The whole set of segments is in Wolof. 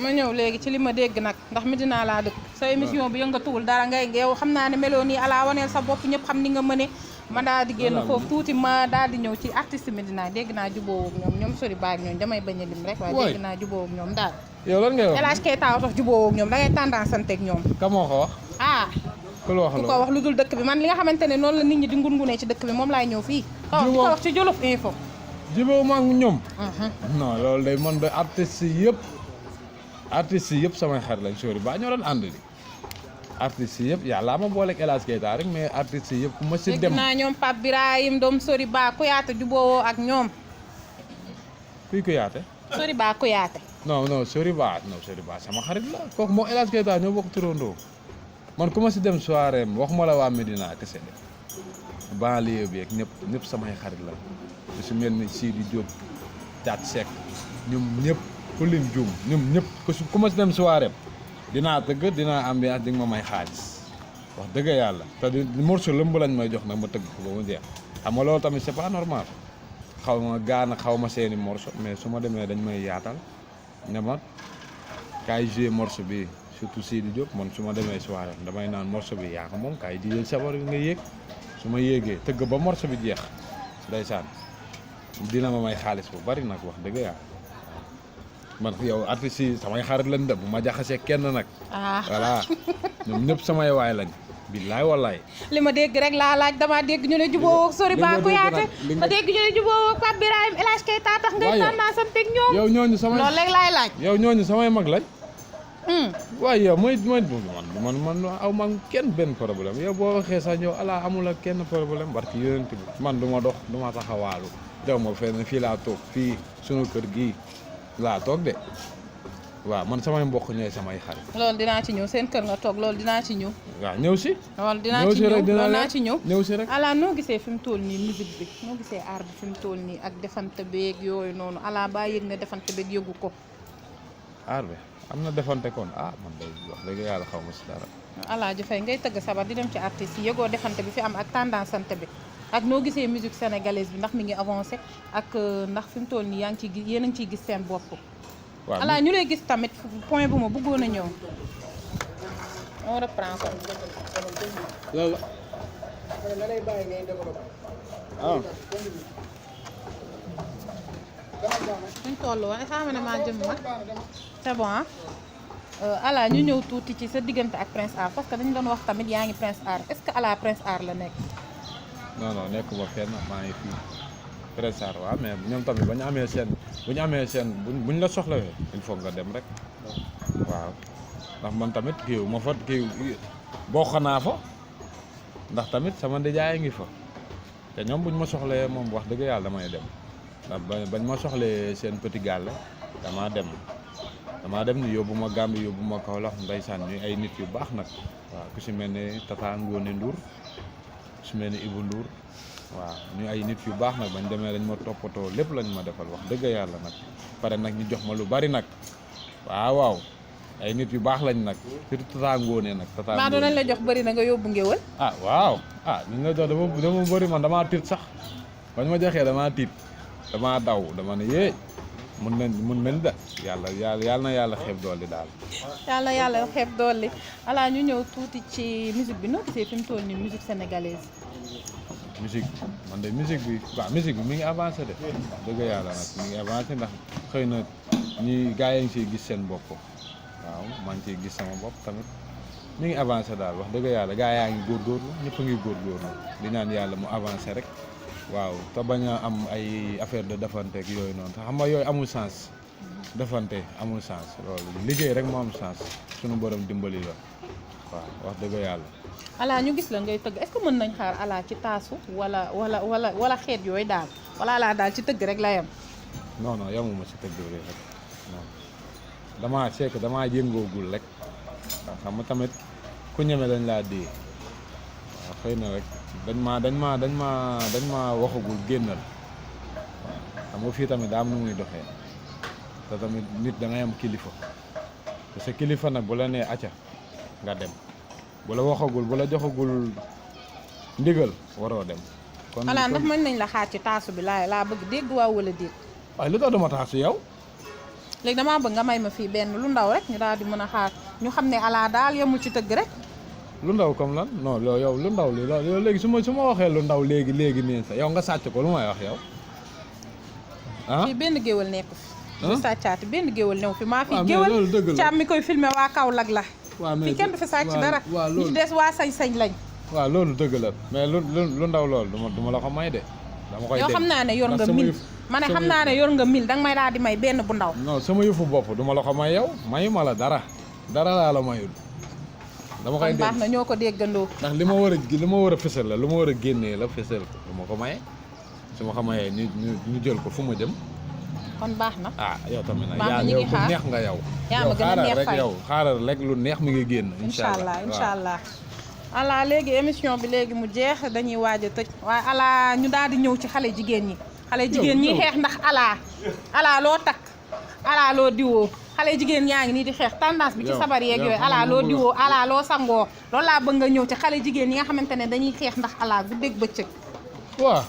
ma ñëw léegi ci li ma dégg nag ndax Medina laa dëkk sa émission bi yëngatuwul dara ngay yow xam naa ne meloo nii Alla waneel sa bopp ñëpp xam ni nga mëne ma daal di génn foofu tuuti ma daal di ñëw ci artiste Medina dégg naa jubóo ak ñoom sori baag ñoom damay bañ a lim rek waaye dégg naa jubóo ak ñoom daal yow lan ngay wax El Hadj Keita tax jubóo ak ñoom da ngay tendance ak ñoom ka moo ko wax ku ko wax lu dul dëkk bi man li nga xamante ne noonu la nit ñi di ngungunee ci dëkk bi moom laay ñëw fii di ko wax ci Jolof Info jubóo ma ak ñoom non loolu day man de artiste yëpp samay xarit lañ sori ba ñoo doon ànd di artistes yëpp yàlla ma booleeg El Hadj Keita rek mais artistes yëpp ku ma si dem dégg naa ñoom Pape Birahim doom Sori Ba Kuyaate jubóowoo ak ñoom kuy Kuyaate Sori Ba Kuyaate non Sori Ba sama xarit la kooku moo El Hadj Keita ñoo bokk turandoo man ku ma si dem soirée waxuma la waa Medina kese de banlieue bi ak ñëpp samay xarit la su mel ni Sidi Diop Thiat Seck ñoom ñëpp ku lim juum ñoom ñëpp ku ma si dem soirée dinaa tëgg dinaa ambiance di nga ma may xaalis wax dëgg yàlla te di morceau lëmb lañ may jox nag ma tëgg ko ba mu jeex xam nga loolu tamit c'est pas normal xaw ma gaana xaw ma seeni morceau mais su ma demee dañ may yaatal ne ma kaay jouer morceau bi surtout Sidi Diop man su ma demee soirée damay naan morceau bi yaa ko moom kaay di yéeg sabar bi nga yéeg su ma yéegee tëgg ba morceau bi jeex ndeysaan dina ma may xaalis bu bari nag wax dëgg yàlla man yow artistes yi samay xarit lañ de bu ma jaxasee kenn nag. voilà ñoom ñëpp samay waay lañ. billaay wallaay. li ma dégg rek laa laaj damaa dégg ñu ne jubóo ak Sori Ba Kuyaate ma dégg ñu ne jubóo ak Pape Birahim El Hadj Keita tax ngay tendance am teg ñoom. yow ñooñu samay loolu rek laay laaj. yow ñooñu samay mag lañ. waaye yow man aw ma kenn benn problème yow boo waxee sax yow Alla amul ak kenn problème barki yonent bi man du ma dox du ma taxawaalu jaw ma fenn fii laa toog fii sunu kër gii. laa toog de waaw man samay mbokk ñooy samay xarit. loolu dinaa ci ñëw seen kër nga toog loolu dinaa ci ñëw. waaw ñëw si. loolu dinaa ci ñëw loolu dinaa ci ñëw. ñëw si rek Alla noo gisee fi mu toll nii musique bi noo gisee art bi fi mu toll nii ak defante beeg yooyu noonu Alla baa yëg nga defante beeg yëgu ko. art bi am na defante kon man day wax dëgg yàlla xaw ma si dara. Alla ji fay ngay tëgg sabar di dem ci artistes yi yëgoo defante bi fi am ak tendance sante bi. ak noo gisee musique sénégalaise bi ndax mi ngi avancé ak ndax fi mu toll nii yaa ngi ciy gis yéen a ngi ciy gis seen bopp. waaw Alla ñu lay gis tamit point bu ma bëggoon a ñëw. on reprend ko. loolu. suñ toll woon xam ne maa jëm mag. c'est bon Alla ñu ñëw tuuti ci sa diggante ak Prince Art parce que dañu doon wax tamit yaa ngi Prince Art est-ce que Alla Prince Art la nekk. non nekkuma fenn maa ngi fii Prince Art waaw mais ñoom tamit bu ñu amee seen buñ la soxlawee il faut nga dem rek waaw ndax man tamit kii ma fa kii bokk naa fa ndax tamit sama ndijaay ngi fa te ñoom buñ ma soxlee moom wax dëgg yàlla damay dem ndax bañ ma soxlee seen petit gàlle damaa dem ñu yóbbu ma Gambie yóbbu ma Kaolack ndeysaan ñu ay nit yu baax nag waaw ku si mel ne Tata Ngone Ndour su mel ni Ibou Ndour waaw ñu ay nit yu baax nag bañ demee dañ ma toppatoo lépp lañ ma defal wax dëgg yàlla nag pare nag ñu jox ma lu bari nag waaw ay nit yu baax lañ nag surtout Tata Ngone nag. Tata Ngone nañ la jox bëri na nga yóbbu ngéwël. waaw ñu la jox dama bëri man damaa tiit sax bañ ma joxee damaa tiit damaa daw dama ne yee mun mel da yàlla na yàlla xeeb doole daal. yàlla xeeb doole Alla ñu ñëw tuuti ci musique bi noo gisee fi mu toll nii musique sénégalaise. musique man de musique bi mi ngi avancé de dëgg yàlla nag mi ngi avancé ndax xëy na ñi gaa yi ngi siy gis seen bopp waaw maa ngi ciy gis sama bopp tamit mi ngi avancé daal wax dëgg yàlla gaa yaa ngi góorgóorlu ñëpp a ngi góorgóorlu di ñaan yàlla mu avancé rek. waaw te bañ a am ay affaire de defante ak yooyu noonu te xam nga yooyu amul sens defante amul sens loolu liggéey rek moo am sens sunu borom dimbali la waaw wax dëgg yàlla. Alla ñu gis la ngay tëgg est-ce que mën nañ xaar Alla ci taasu wala xeet yooyu daal wala Alla daal ci tëgg rek la yem. non yemuma ci tëgg rek non damaa yëngoogul rek waaw xam nga tamit ku ñeme dañ laa dee waaw xëy na rek. dañ ma waxagul génnal waaw xam nga fii tamit daa am nu muy doxee te tamit nit da ngay am kilifa parce que kilifa nag bu la nee acca nga dem bu la waxagul bu la joxagul ndigal waroo dem. kon Alla ndax mën nañ la xaar ci taasu bi laa bëgg dégg waaw wala dégg. waaye lu tax dama taasu yow. léegi damaa bëgg nga may ma fii benn lu ndaw rek ñu daal di mën a xaar ñu xam ne Alla daal yemul ci tëgg rek. lu ndaw comme lan non yow lu ndaw li yow léegi su ma waxee lu ndaw léegi nii sax yow nga sàcc ko lu may wax yow. ah fii benn géwal nekku fi. ñu sàccaati benn géwal new fi maa fi mais géwal loolu dëgg la càmm mi koy filmé waa Kaolack la. waaw mais fii kenn du fi sàcc dara. waaw ñi ci des waa sañ-sañ lañ. waaw loolu dëgg la mais lu ndaw loolu duma la ko may de. dama koy yow xam naa ne yor nga 1000 ma ne xam naa ne yor nga 1000 danga may daal di may benn bu ndaw. non sama yëfu bopp duma la ko may yow mayu ma la dara laa la mayul. dama koy baax na ñoo ko déggandoo. ndax li ma war a fësal la lu ma war a génnee la fësal ko du ma ko maye su ma ko mayee ñu jël ko fu ma jëm. kon baax na. ah yow tamit nag baax na yaa ñu yow ngi ku xaar neex nga yow. yaa ma gën a neex fay yow xaaral rek lu neex mi ngi génn. incha allah Alla léegi émission bi léegi mu jeex dañuy waaj a tëj waaye Alla ñu daal di ñëw ci xale jigéen ñi. xale jigéen ñi xeex ndax Alla loo takk Alla loo diwoo xale jigéen ñaa ngi nii di xeex tendance bi ci sabar yeeg yooyu Alla loo diwoo Alla loo sangoo loolu laa bëgg nga ñëw ci xale jigéen yi nga xamante ne dañuy xeex ndax Alla guddeeg bëccëg. waaw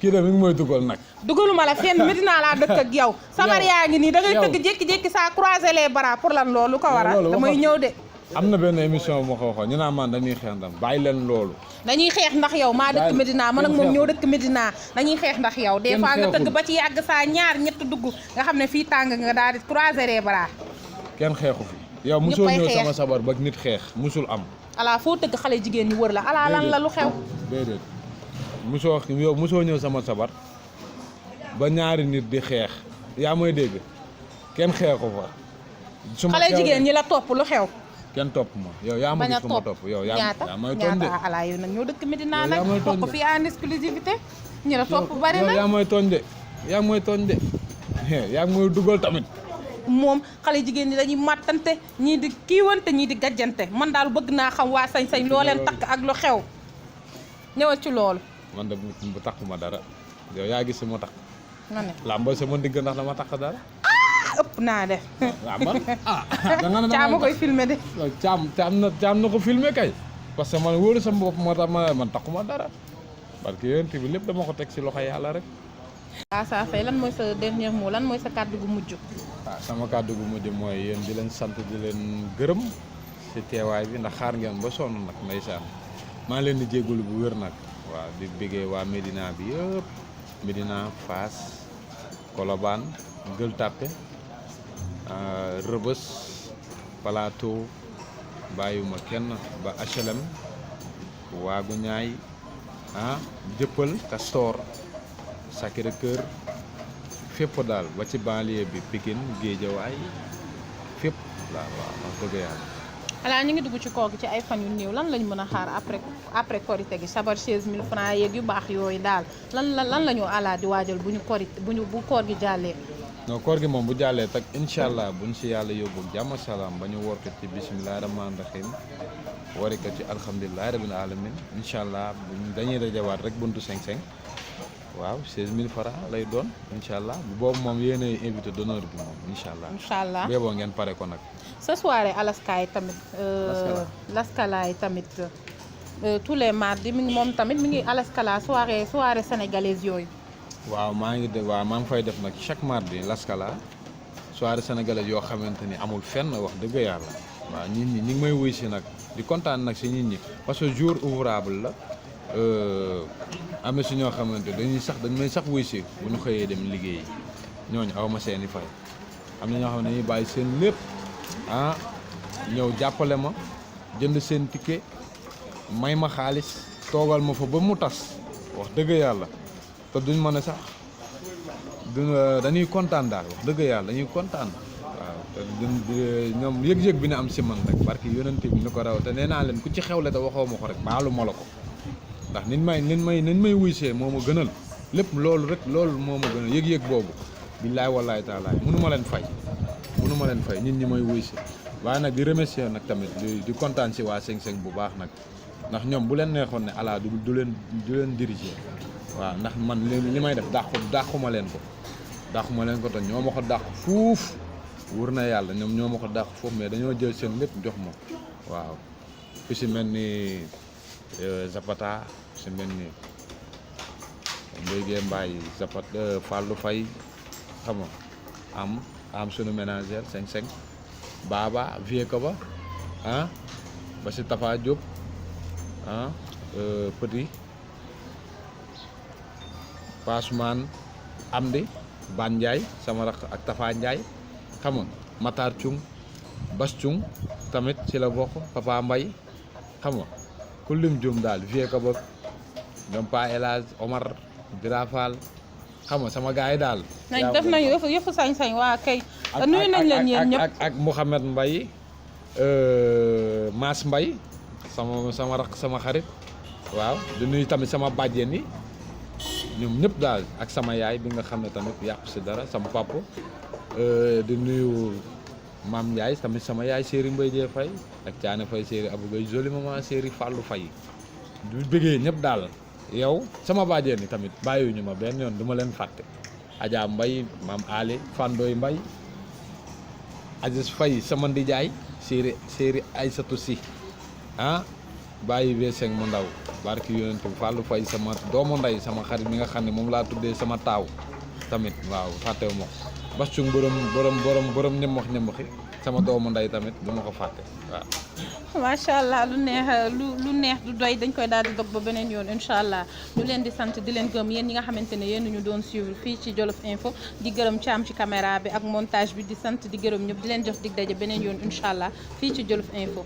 kii de mi ngi mooy dugal nag. dugaluma la fenn Medina laa dëkk ak yow. sabar yaa ngi nii da ngay tëgg jékki-jékki saa croiser les bras pour lan loolu ko waral damay ñëw de. am na benn émission bu ma ko waxoon ñu naan man dañuy xeex ndax bàyyi leen loolu. dañuy xeex ndax yow maa dëkk Medina man ak moom ñoo dëkk Medina dañuy xeex ndax yow. des fois nga tëgg ba ci yàgg saa ñaar ñett dugg nga xam ne fii tàng nga daal di croiser les bras. kenn xeexu fi. yow mosoo ñëw sama sabar ba nit xeex musul am. Alla foo tëgg xale jigéen ñi wër la Alla lan la lu xew. déedéet mosoo ñëw sama sabar ba ñaari nit di xeex yaa mooy dégg kenn xeexu fa. xale jigéen ñi la topp lu xew. kenn topp ma yow yaa ma gis fu ma topp yow yaa may tooñ de ñaata Alla yow nag ñoo dëkk Medina nag topp fii en exclusivité ñu la topp bari na yaa may tooñ de yaa ngi may tooñ de yaa ngi may dugal tamit moom xale jigéen ñi dañuy màttante ñii di kiiwante ñii di gàjjante man daal bëgg naa xam waa sañ-sañ loo leen takk ak lu xew ñëwal ci loolu man de bu takkuma dara yow yaa gis sama takk nga ne làmba sama ndigg ndax dama takk dara ëpp naa def waaw man caama koy filmé de caam na ko filmé kay parce que man wóoru sama bopp moo tax man takkuma dara parce que yéen bi lépp dama ko teg si loxo yàlla rek. Sa Faye lan mooy sa dernier mot lan mooy sa kàddu gu mujj. sama kàddu gu mujj mooy yéen di leen sant di leen gërëm si teewaay bi ndax xaar ngeen ba sonn nag ndeysaan maa ngi leen di jégalu bu wér nag waaw di bëggee waa Médina bi yëpp Médina Fass Colobane Gueule Tapée Rebeuss Plateau bàyyiwuma kenn ba HLM waagu ñaay Jëppal Castor Sacré-Cœur fépp daal ba ci banlieue bi Pikine Guédiawaye fépp waaw wax dëgg yàlla. Alla ñu ngi dugg ci koor gi ci ay fan yu néew lan lañ mën a xaar après korité gi sabar 16000 francs yeeg yu baax yooyu daal lan la ñu Alla di waajal bu koor gi jàllee. non koor gi moom bu jàllee tak incha allah buñ si yàlla yóbbu jàmm salaam ba ñu woor ko ci bisimilah rahmaani rahim wari ko ci alhamdulilah rabbil alamin incha allah dañuy dajawaat rek buntu 5-5 waaw 16000 francs lay doon incha allah boobu moom yéenay invité d'honneur bi moom incha allah. incha allah boo ngeen pare ko nag. sa soirée Alaska yi tamit. Alaska yi tamit tous les mardis moom tamit mi ngi Alaska soirée sénégalaise yooyu. waaw maa ngi fay def nag chaque mardi Laskala soirée sénégalaise yoo xamante ni amul fenn wax dëgg yàlla waaw nit ñi ngi may wuy si nag di kontaan nag si nit ñi parce que jour ouvrable la am na si ñoo xamante dañ may sax wuy si bu ñu xëyee dem liggéeyi ñooñu aw ma seeni fay am na ñoo xam ne dañuy bàyyi seen lépp ñëw jàppale ma jënd seen ticket may ma xaalis toogal ma fa ba mu tas wax dëgg yàlla te duñ mën a sax dañuy kontaan daal wax dëgg yàlla dañuy kontaan waaw te ñoom yëg-yëg bi ne am si man rek barki yonente bi ni ko raw te nee naa leen ku ci xewle te waxoo ma ko rek baalu ma la ko ndax nañ may wuysee moo ma gënal lépp loolu moo ma gënal yëg-yëg boobu billaay wallaay taalaay mënu ma leen fay nit ñi may wuysee waaye nag di remercier nag tamit di kontaan si waa 5-5 bu baax nag ndax ñoom bu leen neexoon ne Alla du leen diriger waaw ndax man li may def dàquma leen ko te ñoo ma ko dàq fuuf wóor na yàlla ñoom ñoo ma ko dàq foofu mais dañoo jël seen lépp jox ma waaw ku si mel ni Zapata ku si mel ni Mbaye Mbaye Zapata Fallou Faye xam nga am am sunu ménagère 5-5 Baba Vieux Koba ah ba si Tafa Diop ah Petit Passoumane Amdi Ban Ndiaye sama rakk ak Tafa Ndiaye xam nga Matar Cung Bas Cung tamit ci la bokk Papa Mbay xam nga ku lim jum daal Vieux Koba ñoom Pa El Hadj Omar Bira Fall xam nga sama gars yi daal. nañ def nañu yëfu sañ-sañ waa kay. nuyu nañ leen yéen ñëpp ak Mouhamed Mbaye Maas Mbaye sama rakk sama xarit waaw di nuyu tamit sama bàjjen yi ñoom ñëpp daal ak sama yaay bi nga xam ne tamit yàqu si dara sama papa di nuyu Maam Ndiaye tamit sama yaay Séeri Mbaye Dieye Faye ak Thiané Faye Séeri Abou Gueye joli maman Séeri Fallou Faye du bëggee ñëpp daal. yow sama bàjjen ni tamit bàyyiwuñu ma benn yoon du ma leen fàtte Adja Mbay Maam Ali Fandoy Mbay Aziz Faye sama ndijaay séeri Aysatu Si ah bàyyi V5 mu ndaw barki yonent bi Fallou Faye sama doomu nday sama xarit mi nga xam ne moom laa tuddee sama taaw tamit waaw fàttewu ma ko bascung borom ñemmoxi sama doomu nday tamit du ma ko fàtte waaw macha allah lu neex du doy dañ koy daal di dog ba beneen yoon incha allah ñu leen di sant di leen gëm yéen ñi nga xamante ne yéen ñu doon suivre fii ci Jolof Info di gërëm Thiam ci caméra bi ak montage bi di sant di gërëm ñëpp di leen jox dig daje beneen yoon incha allah fii ci Jolof Info